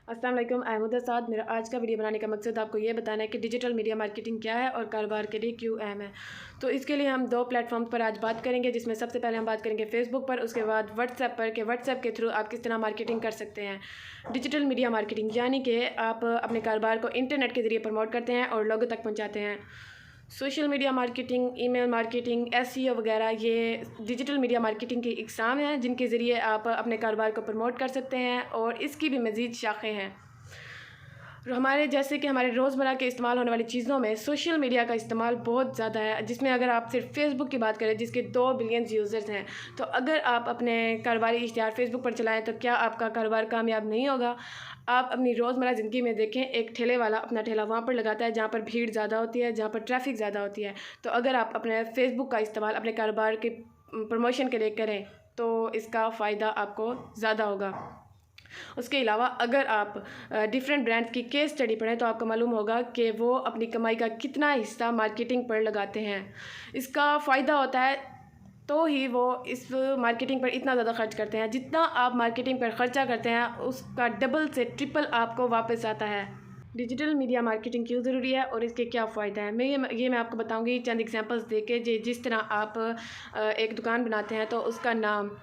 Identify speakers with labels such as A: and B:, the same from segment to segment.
A: अस्सलाम वालेकुम, अहमद साद। मेरा आज का वीडियो बनाने का मकसद आपको ये बताना है कि डिजिटल मीडिया मार्केटिंग क्या है और कारोबार के लिए क्यों अहम है। तो इसके लिए हम दो प्लेटफॉर्म्स पर आज बात करेंगे, जिसमें सबसे पहले हम बात करेंगे फेसबुक पर, उसके बाद व्हाट्सएप पर कि व्हाट्सएप के थ्रू आप किस तरह मार्केटिंग कर सकते हैं। डिजिटल मीडिया मार्केटिंग यानी कि आप अपने कारोबार को इंटरनेट के ज़रिए प्रमोट करते हैं और लोगों तक पहुँचाते हैं। Social media marketing, email marketing, SEO वगैरह ये डिजिटल मीडिया मार्केटिंग की इकसाम हैं, जिनके ज़रिए आप अपने कारोबार को प्रमोट कर सकते हैं और इसकी भी मज़ीद शाखें हैं। हमारे जैसे कि हमारे रोज़मर्रा के इस्तेमाल होने वाली चीज़ों में सोशल मीडिया का इस्तेमाल बहुत ज़्यादा है, जिसमें अगर आप सिर्फ फेसबुक की बात करें जिसके 2 बिलियन यूज़र्स हैं, तो अगर आप अपने कारोबारी इश्तिहार फेसबुक पर चलाएं तो क्या आपका कारोबार कामयाब नहीं होगा। आप अपनी रोज़मर्रा ज़िंदगी में देखें, एक ठेले वाला अपना ठेला वहाँ पर लगाता है जहाँ पर भीड़ ज़्यादा होती है, जहाँ पर ट्रैफिक ज़्यादा होती है। तो अगर आप अपने फेसबुक का इस्तेमाल अपने कारोबार के प्रमोशन के लिए करें तो इसका फ़ायदा आपको ज़्यादा होगा। उसके अलावा अगर आप डिफरेंट ब्रांड्स की केस स्टडी पढ़ें तो आपको मालूम होगा कि वो अपनी कमाई का कितना हिस्सा मार्केटिंग पर लगाते हैं। इसका फ़ायदा होता है तो ही वो इस मार्केटिंग पर इतना ज़्यादा खर्च करते हैं। जितना आप मार्केटिंग पर ख़र्चा करते हैं उसका डबल से ट्रिपल आपको वापस आता है। डिजिटल मीडिया मार्केटिंग क्यों ज़रूरी है और इसके क्या फ़ायदे हैं, मैं आपको बताऊंगी चंद एग्जांपल्स देके। जिस तरह आप एक दुकान बनाते हैं तो उसका नाम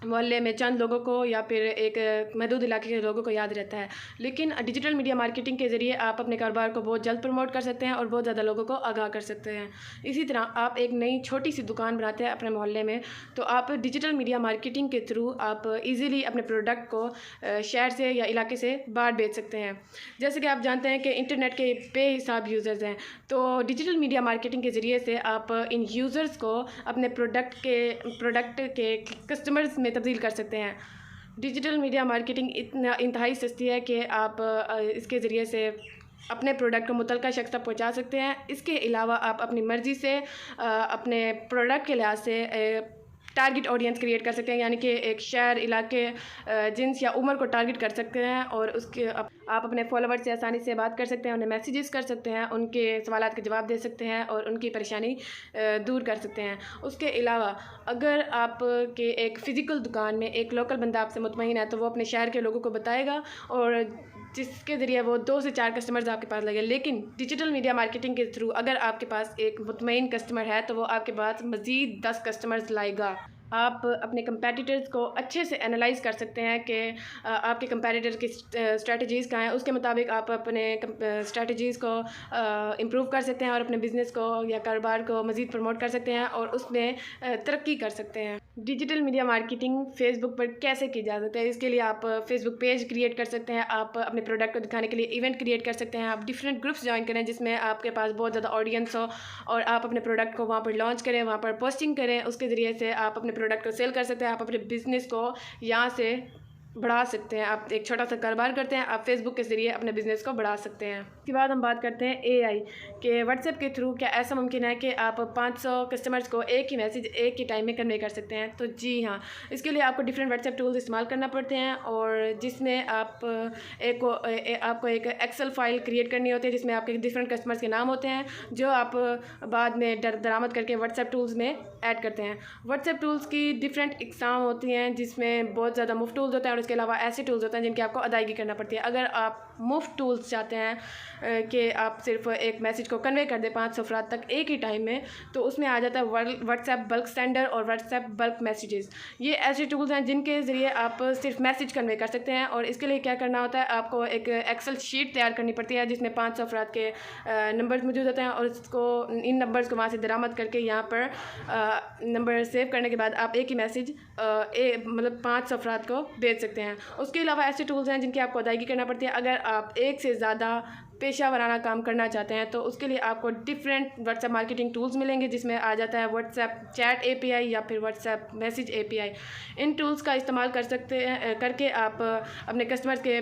A: मोहल्ले में चंद लोगों को या फिर एक महदूद इलाके के लोगों को याद रहता है, लेकिन डिजिटल मीडिया मार्केटिंग के ज़रिए आप अपने कारोबार को बहुत जल्द प्रमोट कर सकते हैं और बहुत ज़्यादा लोगों को आगाह कर सकते हैं। इसी तरह आप एक नई छोटी सी दुकान बनाते हैं अपने मोहल्ले में, तो आप डिजिटल मीडिया मार्केटिंग के थ्रू आप ईज़िली अपने प्रोडक्ट को शहर से या इलाके से बाहर बेच सकते हैं। जैसे कि आप जानते हैं कि इंटरनेट के बेहिसाब यूज़र्स हैं, तो डिजिटल मीडिया मार्केटिंग के ज़रिए से आप इन यूज़र्स को अपने प्रोडक्ट के कस्टमर्स में तब्दील कर सकते हैं। डिजिटल मीडिया मार्केटिंग इतना इंतहाई सस्ती है कि आप इसके ज़रिए से अपने प्रोडक्ट को मुतलका शख्स तक पहुंचा सकते हैं। इसके अलावा आप अपनी मर्ज़ी से अपने प्रोडक्ट के लिहाज से टारगेट ऑडियंस क्रिएट कर सकते हैं, यानी कि एक शहर, इलाके, जिन्स या उम्र को टारगेट कर सकते हैं और उसके आप अपने फॉलोवर्स से आसानी से बात कर सकते हैं, उन्हें मैसेजेस कर सकते हैं, उनके सवालात के जवाब दे सकते हैं और उनकी परेशानी दूर कर सकते हैं। उसके अलावा अगर आप के एक फ़िज़िकल दुकान में एक लोकल बंदा आपसे मुतमईन है तो वो अपने शहर के लोगों को बताएगा और जिसके ज़रिए वो 2 से 4 कस्टमर्स आपके पास लगे। लेकिन डिजिटल मीडिया मार्केटिंग के थ्रू अगर आपके पास एक मुतमईन कस्टमर है तो वो आपके पास मज़ीद 10 कस्टमर्स लाएगा। आप अपने कंपेटिटर्स को अच्छे से एनालाइज कर सकते हैं कि आपके कंपेटिटर की स्ट्रेटजीज़ क्या हैं। उसके मुताबिक आप अपने स्ट्रेटजीज़ को इम्प्रूव कर सकते हैं और अपने बिज़नेस को या कारोबार को मज़ीद प्रमोट कर सकते हैं और उसमें तरक्की कर सकते हैं। डिजिटल मीडिया मार्केटिंग फ़ेसबुक पर कैसे की जा सकती है, इसके लिए आप फेसबुक पेज क्रिएट कर सकते हैं। आप अपने प्रोडक्ट को दिखाने के लिए इवेंट क्रिएट कर सकते हैं। आप डिफरेंट ग्रुप्स ज्वाइन करें जिसमें आपके पास बहुत ज़्यादा ऑडियंस हो और आप अपने प्रोडक्ट को वहाँ पर लॉन्च करें, वहाँ पर पोस्टिंग करें। उसके ज़रिए से आप अपने प्रोडक्ट को सेल कर सकते हैं। आप अपने बिज़नेस को यहाँ से बढ़ा सकते हैं। आप एक छोटा सा कारोबार करते हैं, आप फेसबुक के ज़रिए अपने बिज़नेस को बढ़ा सकते हैं। इसके बाद हम बात करते हैं एआई के व्हाट्सएप के थ्रू क्या ऐसा मुमकिन है कि आप 500 कस्टमर्स को एक ही मैसेज एक ही टाइम में कन्वे कर सकते हैं। तो जी हाँ, इसके लिए आपको डिफरेंट व्हाट्सएप टूल्स इस्तेमाल करना पड़ते हैं और जिसमें आपको एक एक्सेल फाइल क्रिएट करनी होती है जिसमें आपके डिफरेंट कस्टमर्स के नाम होते हैं, जो आप बाद में दरामद करके व्हाट्सएप टूल्स में ऐड करते हैं। व्हाट्सएप टूल्स की डिफरेंट इकसाम होती हैं जिसमें बहुत ज़्यादा मुफ्त टूल्स होते हैं और इसके अलावा ऐसे टूल्स होते हैं जिनकी आपको अदायगी करना पड़ती है। अगर आप मुफ्त टूल्स चाहते हैं कि आप सिर्फ एक मैसेज को कन्वे कर दें 500 अफराद तक एक ही टाइम में, तो उसमें आ जाता है व्हाट्सएप बल्क सेंडर और व्हाट्सएप बल्क मैसेजेस। ये ऐसे टूल्स हैं जिनके ज़रिए आप सिर्फ मैसेज कन्वे कर सकते हैं और इसके लिए क्या करना होता है, आपको एक एक्सेल शीट तैयार करनी पड़ती है जिसमें 500 अफराद के नंबर्स मौजूद होते हैं और इन नंबर्स को वहाँ से दरामद करके यहाँ पर नंबर सेव करने के बाद आप एक ही मैसेज मतलब 500 अफराद को भेज सकते हैं। उसके अलावा ऐसे टूल्स हैं जिनकी आपको अदायगी करना पड़ती है। अगर आप एक से ज़्यादा पेशा वराना काम करना चाहते हैं तो उसके लिए आपको डिफरेंट व्हाट्सएप मार्केटिंग टूल्स मिलेंगे जिसमें आ जाता है व्हाट्सएप चैट एपीआई या फिर व्हाट्सएप मैसेज एपीआई। इन टूल्स का इस्तेमाल करके आप अपने कस्टमर्स के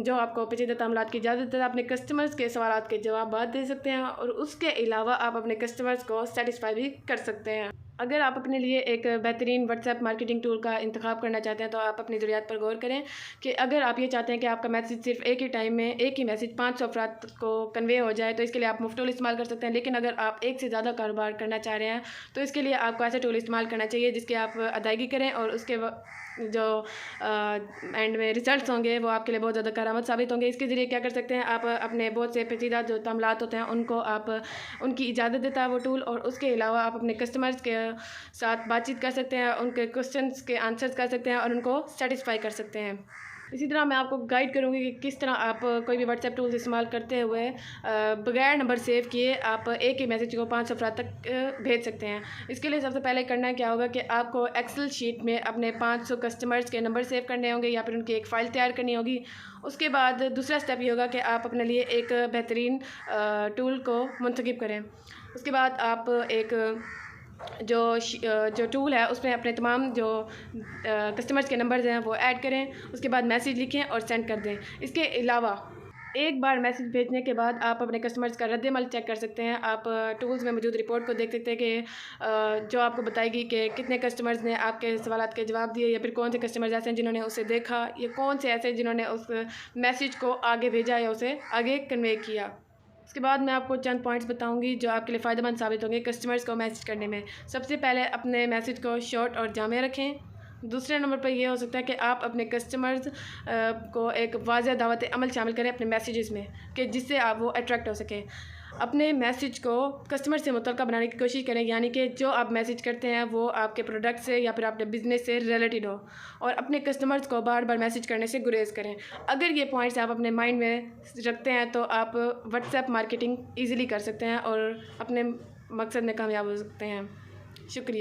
A: जो आपको पेचीदा तामलात की इजाज़त है अपने कस्टमर्स के सवालात के जवाब दे सकते हैं और उसके अलावा आप अपने कस्टमर्स को सेटिस्फाई भी कर सकते हैं। अगर आप अपने लिए एक बेहतरीन व्हाट्सएप मार्केटिंग टूल का इंतखाब करना चाहते हैं तो आप अपनी ज़रूरियात पर गौर करें कि अगर आप ये चाहते हैं कि आपका मैसेज सिर्फ एक ही टाइम में एक ही मैसेज 500 अफराद को कन्वे हो जाए तो इसके लिए आप मुफ्त टूल इस्तेमाल कर सकते हैं। लेकिन अगर आप एक से ज़्यादा कारोबार करना चाह रहे हैं तो इसके लिए आपको ऐसा टूल इस्तेमाल करना चाहिए जिसकी आप अदायगी करें और जो एंड में रिजल्ट्स होंगे वो आपके लिए बहुत ज़्यादा करामत साबित होंगे। इसके ज़रिए क्या कर सकते हैं, आप अपने बहुत से पेचीदा जो मामलात होते हैं उनको आप उनकी इजाज़त देता है वो टूल, और उसके अलावा आप अपने कस्टमर्स के साथ बातचीत कर सकते हैं, उनके क्वेश्चंस के आंसर्स कर सकते हैं और उनको सेटिस्फाई कर सकते हैं। इसी तरह मैं आपको गाइड करूँगी कि किस तरह आप कोई भी व्हाट्सएप टूल्स इस्तेमाल करते हुए बगैर नंबर सेव किए आप एक ही मैसेज को 5 अफराद तक भेज सकते हैं। इसके लिए सबसे पहले करना क्या होगा कि आपको एक्सेल शीट में अपने 500 कस्टमर्स के नंबर सेव करने होंगे या फिर उनकी एक फ़ाइल तैयार करनी होगी। उसके बाद दूसरा स्टेप ये होगा कि आप अपने लिए एक बेहतरीन टूल को मुंतखब करें। उसके बाद आप एक जो टूल है उसमें अपने तमाम जो कस्टमर्स के नंबर्स हैं वो ऐड करें। उसके बाद मैसेज लिखें और सेंड कर दें। इसके अलावा एक बार मैसेज भेजने के बाद आप अपने कस्टमर्स का रद्द-ए-अमल चेक कर सकते हैं। आप टूल्स में मौजूद रिपोर्ट को देख सकते हैं कि जो आपको बताएगी कि कितने कस्टमर्स ने आपके सवालात के जवाब दिए, या फिर कौन से कस्टमर्स ऐसे हैं जिन्होंने उसे देखा, या कौन से ऐसे जिन्होंने उस मैसेज को आगे भेजा या उसे आगे कन्वे किया। उसके बाद मैं आपको चंद पॉइंट्स बताऊंगी जो आपके लिए फ़ायदेमंद साबित होंगे कस्टमर्स को मैसेज करने में। सबसे पहले अपने मैसेज को शॉर्ट और जामे रखें। दूसरे नंबर पर यह हो सकता है कि आप अपने कस्टमर्स को एक वाज़ेह दावत अमल शामिल करें अपने मैसेजेस में, कि जिससे आप वो अट्रैक्ट हो सकें। अपने मैसेज को कस्टमर से मुतल्लिक़ बनाने की कोशिश करें, यानी कि जो आप मैसेज करते हैं वो आपके प्रोडक्ट से या फिर आपके बिज़नेस से रिलेटेड हो, और अपने कस्टमर्स को बार बार मैसेज करने से गुरेज करें। अगर ये पॉइंट्स आप अपने माइंड में रखते हैं तो आप व्हाट्सएप मार्केटिंग ईज़िली कर सकते हैं और अपने मकसद में कामयाब हो सकते हैं। शुक्रिया।